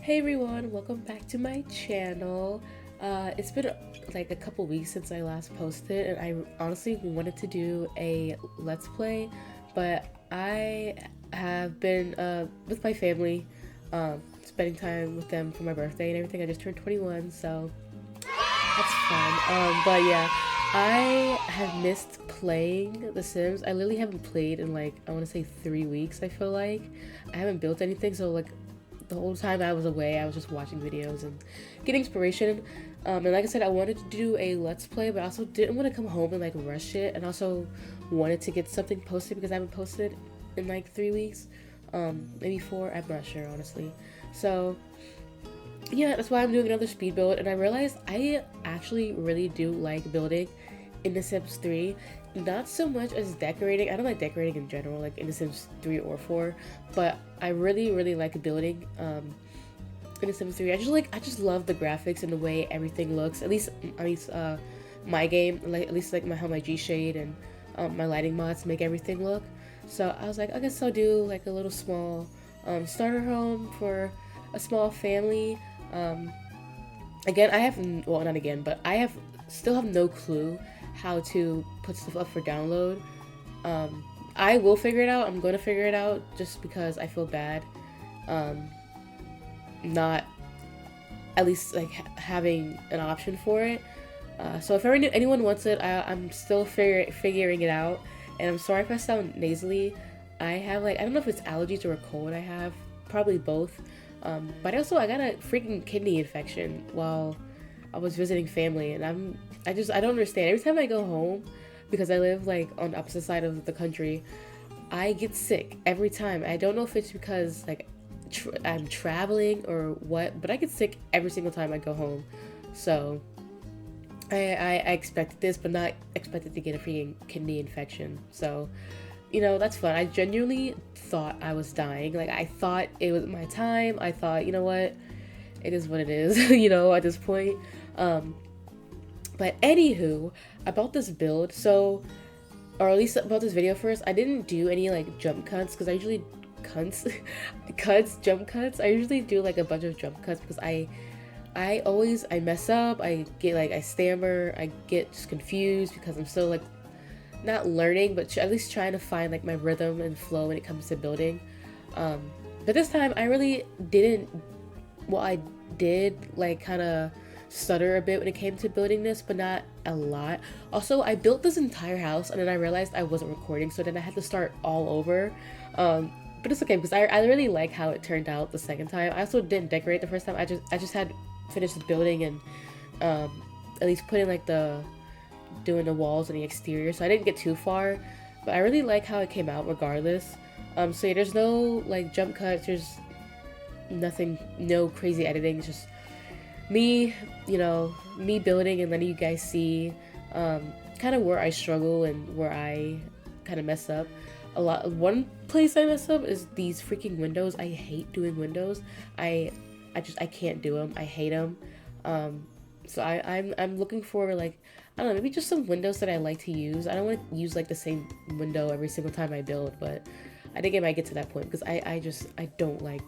Hey everyone, welcome back to my channel. It's been like a couple weeks since I last posted, and I honestly wanted to do a let's play, but I have been with my family, spending time with them for my birthday and everything. I just turned 21, so that's fun. But yeah, I have missed playing The Sims. I literally haven't played in like, I want to say 3 weeks, I feel like. I haven't built anything, so like the whole time I was away, I was just watching videos and getting inspiration. And like I said, I wanted to do a let's play, but I also didn't want to come home and like rush it, and also wanted to get something posted because I haven't posted in like 3 weeks, maybe four. I'm not sure honestly. So yeah, that's why I'm doing another speed build, and I realized I actually really do like building in The Sims 3. Not so much as decorating. I don't like decorating in general, like in The Sims 3 or 4, but I really like building in The Sims 3. I just love the graphics and the way everything looks. At least my game, like at least like how my G shade and my lighting mods make everything look. So I was like, I guess I'll do like a little small starter home for a small family. Um, Again, I have, well, not again, but I have still have no clue how to put stuff up for download. Um, I will figure it out. I'm going to figure it out just because I feel bad. Um, not at least like having an option for it. So if anyone wants it, I'm still figuring it out. And I'm sorry if I sound nasally. I have like, I don't know if it's allergies or a cold I have, probably both. But also I got a freaking kidney infection while I was visiting family, and I don't understand. Every time I go home, because I live like on the opposite side of the country, I get sick every time. I don't know if it's because like I'm traveling or what, but I get sick every single time I go home. So I expected this, but not expected to get a freaking kidney infection. So that's fun. I genuinely thought I was dying. Like, I thought it was my time. I thought, you know what? It is what it is, at this point. Um, but anywho, about this build, or at least about this video first, I didn't do any, like, jump cuts, because I usually, jump cuts. I usually do, like, a bunch of jump cuts, because I mess up, I stammer, I get just confused, because I'm still, like, not learning, but at least trying to find like my rhythm and flow when it comes to building. But this time I really didn't. Well, I did like kind of stutter a bit when it came to building this, but not a lot. Also, I built this entire house and then I realized I wasn't recording, so then I had to start all over. But it's okay because I really like how it turned out the second time. I also didn't decorate the first time. I just had finished the building and at least put in like doing the walls and the exterior, so I didn't get too far, but I really like how it came out regardless. So yeah, there's no like jump cuts, there's nothing, no crazy editing. It's just me, me building and letting you guys see kind of where I struggle and where I kind of mess up. One place I mess up is these freaking windows. I hate doing windows. I can't do them. I hate them. So I'm looking for like, I don't know, maybe just some windows that I like to use. I don't want to use like the same window every single time I build, but I think it might get to that point because I don't like,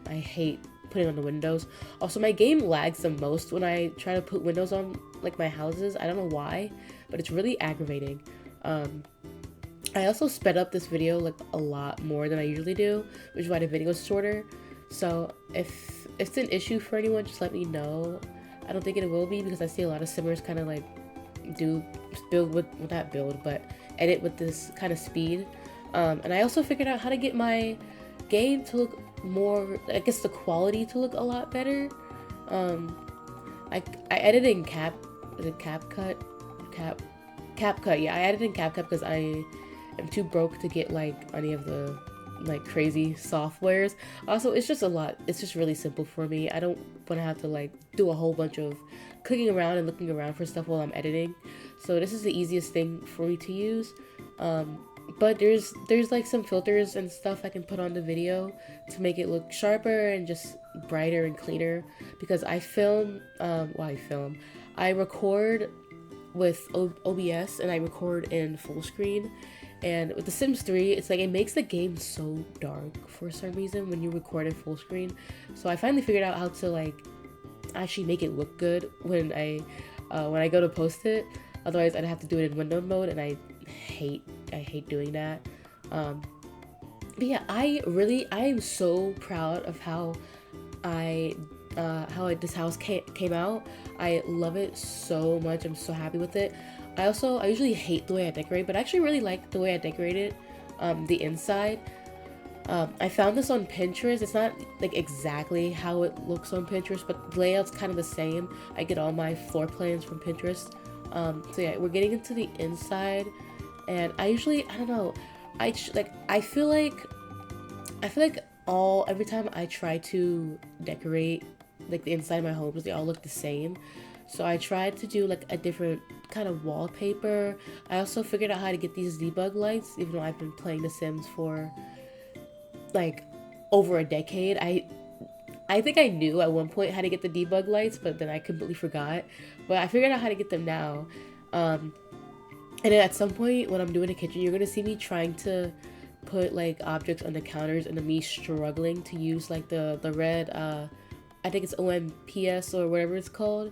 I hate putting on the windows. Also, my game lags the most when I try to put windows on like my houses. I don't know why, but it's really aggravating. I also sped up this video like a lot more than I usually do, which is why the video is shorter. So if it's an issue for anyone, just let me know. I don't think it will be because I see a lot of simmers kind of like do build with not build, but edit with this kind of speed. And I also figured out how to get my game to look more, I guess the quality to look a lot better. I edited in CapCut? CapCut, yeah, I edited in CapCut because I am too broke to get like any of the like crazy softwares. Also, it's just a lot. It's just really simple for me. I don't want to have to like do a whole bunch of clicking around and looking around for stuff while I'm editing. So this is the easiest thing for me to use. But there's like some filters and stuff I can put on the video to make it look sharper and just brighter and cleaner, because I record with OBS and I record in full screen, And with The Sims 3, it's like it makes the game so dark for some reason when you record in full screen. So I finally figured out how to like actually make it look good when I go to post it. Otherwise, I'd have to do it in window mode, and I hate doing that. Um, but yeah, I am so proud of how this house came out. I love it so much. I'm so happy with it. I usually hate the way I decorate, but I actually really like the way I decorated the inside. I found this on Pinterest. It's not like exactly how it looks on Pinterest, but the layout's kind of the same. I get all my floor plans from Pinterest. So yeah, we're getting into the inside, and I don't know, I feel like every time I try to decorate like the inside of my homes, they all look the same. So I tried to do like a different kind of wallpaper. I also figured out how to get these debug lights, even though I've been playing The Sims for like over a decade. I think I knew at one point how to get the debug lights, but then I completely forgot. But I figured out how to get them now. And then at some point when I'm doing the kitchen, you're gonna see me trying to put like objects on the counters, and then me struggling to use like the red I think it's OMPS or whatever it's called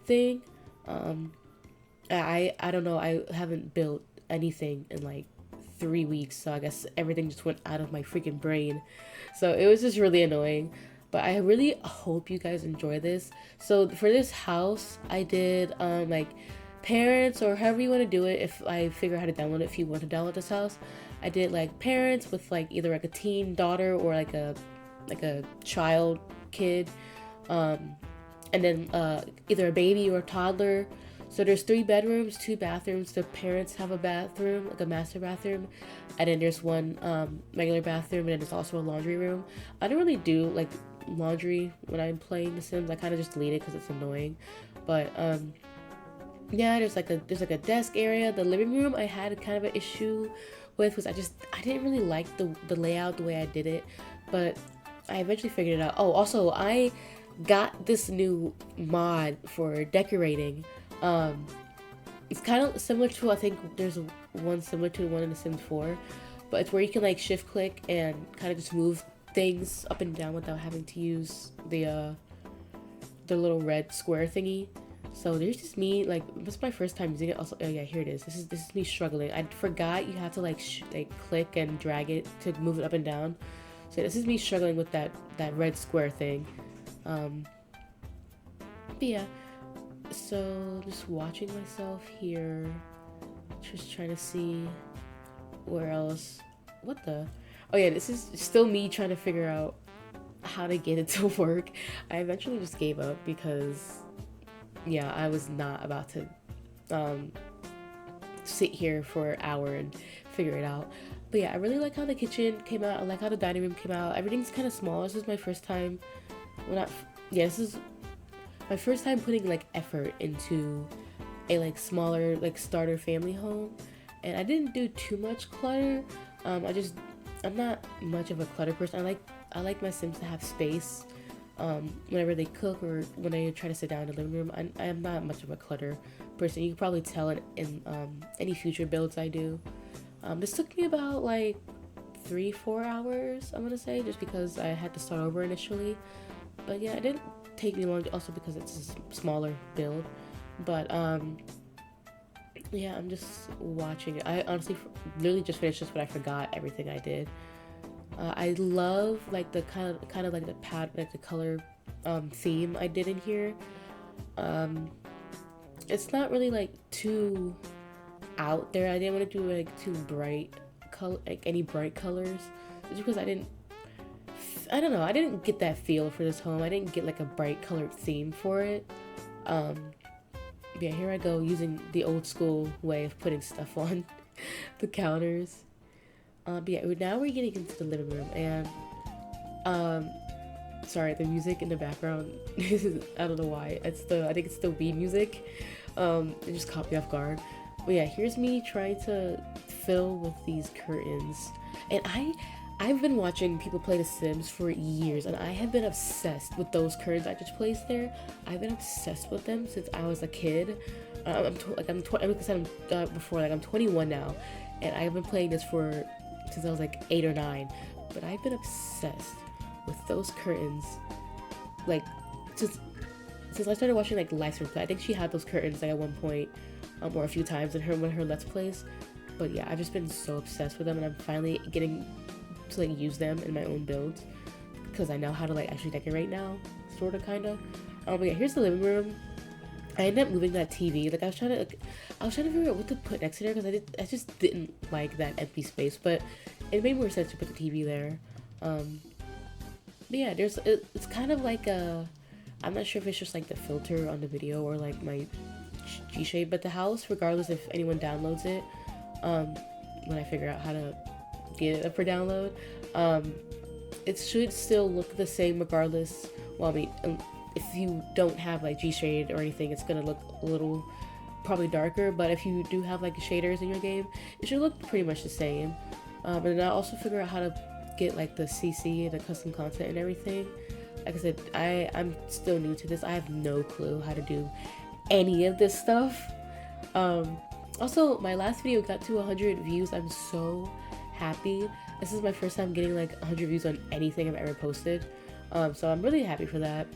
thing. I don't know. I haven't built anything in like 3 weeks, so I guess everything just went out of my freaking brain. So it was just really annoying. But I really hope you guys enjoy this. So for this house, I did like parents, or however you want to do it. If I figure out how to download it, if you want to download this house, I did like parents with like either like a teen daughter or like a child kid, and then either a baby or a toddler. So there's 3 bedrooms, 2 bathrooms. The parents have a bathroom, like a master bathroom, and then there's one regular bathroom, and then there's also a laundry room. I don't really do like laundry when I'm playing The Sims. I kind of just delete it because it's annoying. But yeah, there's like a desk area. The living room I had kind of an issue with, was I didn't really like the layout the way I did it, but I eventually figured it out. Oh, also I got this new mod for decorating. It's kind of similar to, I think there's one similar to one in The Sims 4, but it's where you can like shift click and kind of just move things up and down without having to use the little red square thingy. So there's just me, like, this is my first time using it. Also, oh yeah, here it is. This is me struggling. I forgot you have to like click and drag it to move it up and down. So this is me struggling with that red square thing. But yeah, so just watching myself here, just trying to see where else. What the? Oh yeah, this is still me trying to figure out how to get it to work. I eventually just gave up because, yeah, I was not about to sit here for an hour and figure it out. But yeah, I really like how the kitchen came out. I like how the dining room came out. Everything's kind of small. This is my first time. This is my first time putting like effort into a like smaller like starter family home, and I didn't do too much clutter. I'm not much of a clutter person. I like my Sims to have space. Whenever they cook or when they try to sit down in the living room, I am not much of a clutter person. You can probably tell in any future builds I do. This took me about like 3-4 hours, I'm gonna say, just because I had to start over initially. But yeah, it didn't take me long, also because it's a smaller build. But yeah, I'm just watching it. I honestly literally just finished this, but I forgot everything I did. I love like the kind of like the color theme I did in here. It's not really like too out there. I didn't want to do like too bright color, like any bright colors, just because I don't know, I didn't get that feel for this home. I didn't get like a bright colored theme for it. Yeah, here I go using the old school way of putting stuff on the counters. But yeah, now we're getting into the living room, and sorry, the music in the background I don't know why. I think it's the Wii music. It just caught me off guard. But yeah, here's me trying to fill with these curtains. And I've been watching people play The Sims for years, and I have been obsessed with those curtains I just placed there. I've been obsessed with them since I was a kid. I'm 21 now, and I've been playing this for since I was like 8 or 9. But I've been obsessed with those curtains, like since I started watching like live stream play. I think she had those curtains like at one point, or a few times in one of her Let's Plays. But yeah, I've just been so obsessed with them, and I'm finally getting to like use them in my own builds because I know how to like actually decorate now, sort of, kind of. But yeah, here's the living room. I ended up moving that TV. Like I was trying to figure out what to put next to there because I just didn't like that empty space, but it made more sense to put the TV there. But yeah, it's kind of like a, I'm not sure if it's just like the filter on the video or like my G-shape, but the house, regardless if anyone downloads it, when I figure out how to get it up for download, it should still look the same regardless. Well, I mean, if you don't have like G-shade or anything, it's gonna look a little probably darker, but if you do have like shaders in your game, it should look pretty much the same. And then I'll also figure out how to get like the CC, the custom content and everything. Like I said, I'm still new to this. I have no clue how to do any of this stuff. Also, my last video got to 100 views. I'm so happy. This is my first time getting like 100 views on anything I've ever posted. So I'm really happy for that.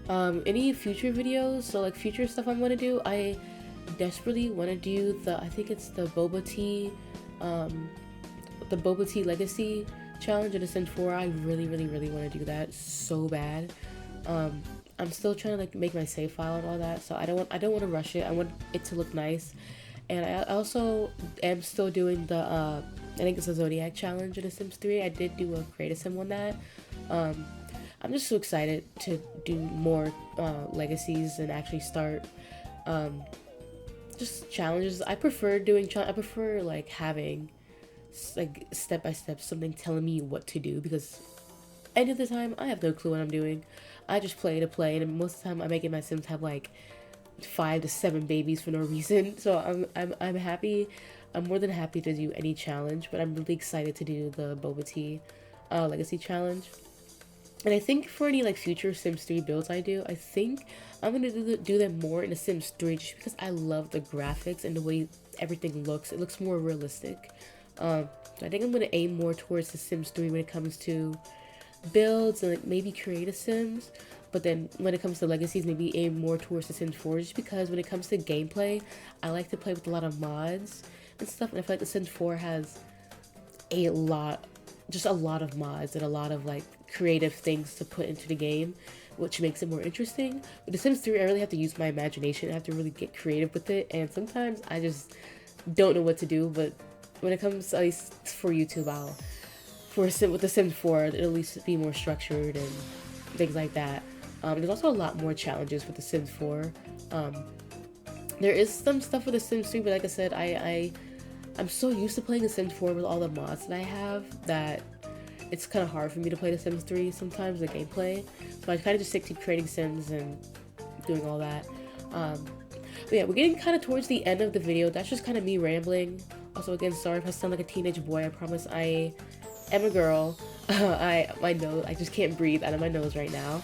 Any future videos, so like future stuff I'm gonna do, I desperately want to do I think it's the Boba Tea Legacy challenge in The Sims 4. I really want to do that so bad. I'm still trying to like make my save file and all that, so I don't want to rush it. I want it to look nice. And I also am still doing the I think it's a Zodiac challenge in The Sims 3. I did do a Create a Sim on that. I'm just so excited to do more legacies and actually start just challenges. I prefer like having like step by step something telling me what to do, because end of the time I have no clue what I'm doing. I just play to play, and most of the time I'm making my Sims have like 5 to 7 babies for no reason. So I'm happy. I'm more than happy to do any challenge, but I'm really excited to do the Boba Tea Legacy challenge. And I think for any like future Sims 3 builds I do, I think I'm gonna do them more in The Sims 3 just because I love the graphics and the way everything looks. It looks more realistic. So I think I'm gonna aim more towards The Sims 3 when it comes to builds and like maybe create a Sims. But then when it comes to legacies, maybe aim more towards The Sims 4, just because when it comes to gameplay, I like to play with a lot of mods and stuff. And I feel like The Sims 4 has just a lot of mods and a lot of like creative things to put into the game, which makes it more interesting. With The Sims 3, I really have to use my imagination. I have to really get creative with it, and sometimes I just don't know what to do. But when it comes, at least for YouTube, with The Sims 4, it'll at least be more structured and things like that. There's also a lot more challenges with The Sims 4. There is some stuff with The Sims 3, but like I said, I'm so used to playing The Sims 4 with all the mods that I have that it's kind of hard for me to play The Sims 3 sometimes, the gameplay. So I kind of just stick to creating Sims and doing all that. But yeah, we're getting kind of towards the end of the video. That's just kind of me rambling. Also, again, sorry if I sound like a teenage boy. I promise I am a girl. My nose, I just can't breathe out of my nose right now.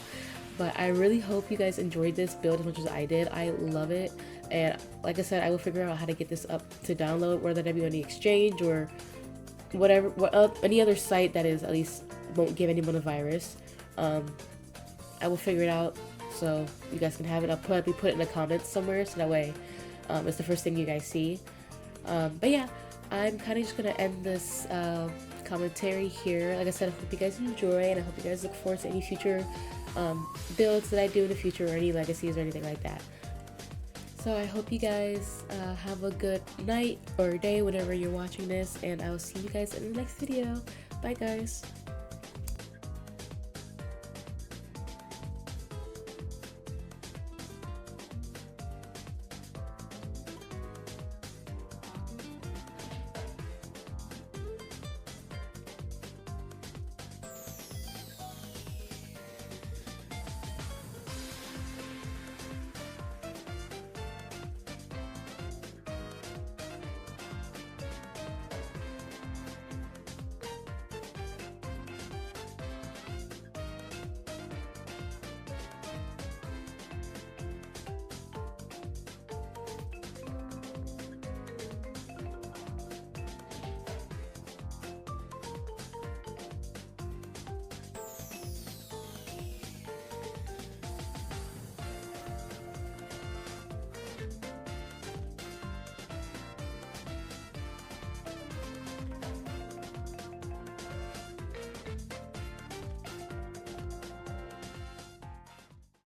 But I really hope you guys enjoyed this build as much as I did. I love it. And like I said, I will figure out how to get this up to download, whether that be on the Exchange or whatever, any other site that is at least won't give anyone a virus. I will figure it out so you guys can have it. I'll probably put it in the comments somewhere, so that way it's the first thing you guys see. But yeah, I'm kind of just gonna end this commentary here. Like I said, I hope you guys enjoy, and I hope you guys look forward to any future builds that I do in the future, or any legacies or anything like that. So I hope you guys have a good night or day whenever you're watching this, and I will see you guys in the next video. Bye guys.